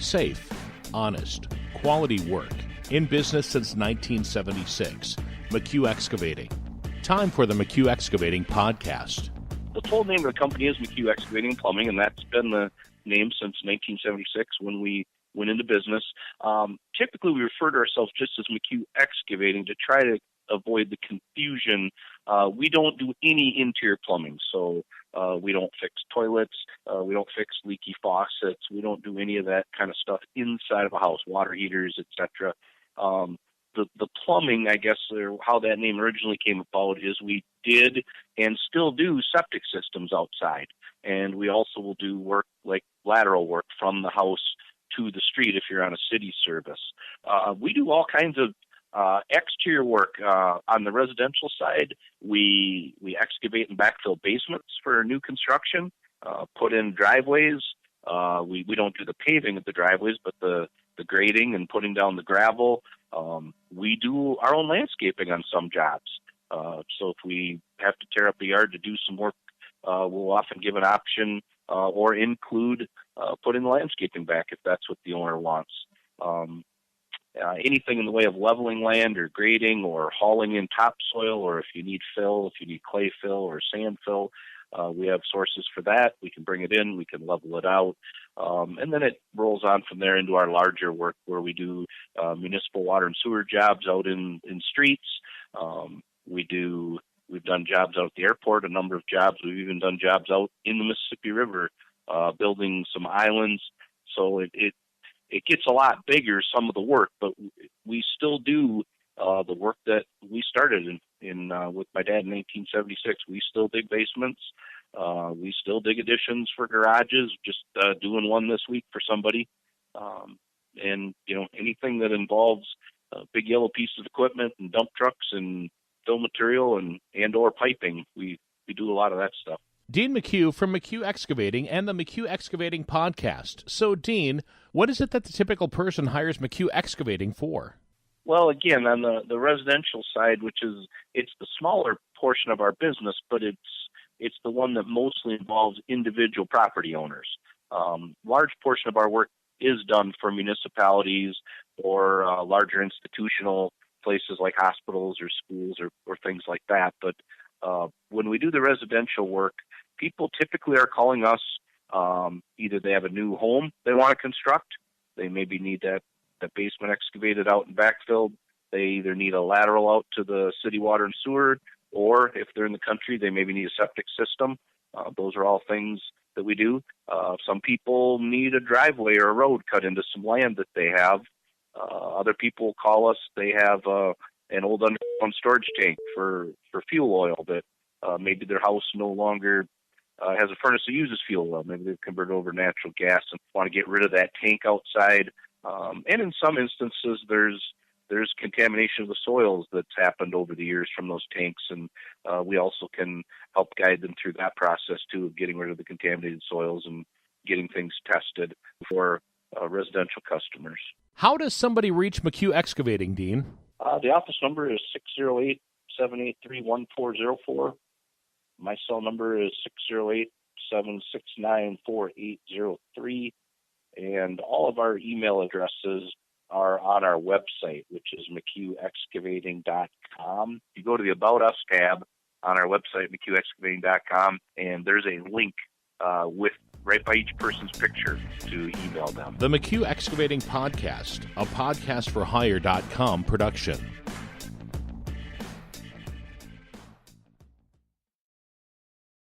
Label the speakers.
Speaker 1: Safe, honest, quality work. In business since 1976. McHugh Excavating. Time for the McHugh Excavating podcast.
Speaker 2: The full name of the company is McHugh Excavating and Plumbing, and that's been the name since 1976 when we went into business. Typically, we refer to ourselves just as McHugh Excavating to try to avoid the confusion. We don't do any interior plumbing, so we don't fix toilets, we don't fix leaky faucets, we don't do any of that kind of stuff inside of a house, water heaters, etc. The plumbing, I guess, or how that name originally came about is we did and still do septic systems outside. And we also will do work like lateral work from the house to the street if you're on a city service. We do all kinds of exterior work. On the residential side, we excavate and backfill basements for new construction, put in driveways. We don't do the paving of the driveways, but the grading and putting down the gravel. We do our own landscaping on some jobs. So if we have to tear up the yard to do some work, we'll often give an option or include putting the landscaping back if that's what the owner wants. Anything in the way of leveling land or grading or hauling in topsoil, or if you need fill, if you need clay fill or sand fill, we have sources for that. We can bring it in, we can level it out, and then it rolls on from there into our larger work where we do municipal water and sewer jobs out in streets. We've done jobs out at the airport, a number of jobs. We've even done jobs out in the Mississippi River, building some islands. So it gets a lot bigger, some of the work, but we still do the work that we started in with my dad in 1976. We still dig basements. We still dig additions for garages, just doing one this week for somebody. And, anything that involves big yellow pieces of equipment and dump trucks and fill material and or piping, we do a lot of that stuff.
Speaker 1: Dean McHugh from McHugh Excavating and the McHugh Excavating podcast. So, Dean, what is it that the typical person hires McHugh Excavating for?
Speaker 2: Well, again, on the residential side, it's the smaller portion of our business, but it's the one that mostly involves individual property owners. Large portion of our work is done for municipalities or larger institutional places like hospitals or schools or things like that. But when we do the residential work, people typically are calling us. Either they have a new home they want to construct, they maybe need that basement excavated out and backfilled, they either need a lateral out to the city water and sewer, or if they're in the country, they maybe need a septic system. Those are all things that we do. Some people need a driveway or a road cut into some land that they have. Other people call us, they have an old underground storage tank for fuel oil that maybe their house no longer has a furnace that uses fuel oil. Maybe they've converted over to natural gas and want to get rid of that tank outside. And in some instances, there's contamination of the soils that's happened over the years from those tanks, and we also can help guide them through that process too, of getting rid of the contaminated soils and getting things tested for residential customers.
Speaker 1: How does somebody reach McHugh Excavating, Dean?
Speaker 2: The office number is 608-783-1404. My cell number is 608-769-4803. And all of our email addresses are on our website, which is McHughExcavating.com. You go to the About Us tab on our website, McHughExcavating.com, and there's a link with right by each person's picture to email them.
Speaker 1: The McHugh Excavating podcast, a podcastforhire.com production.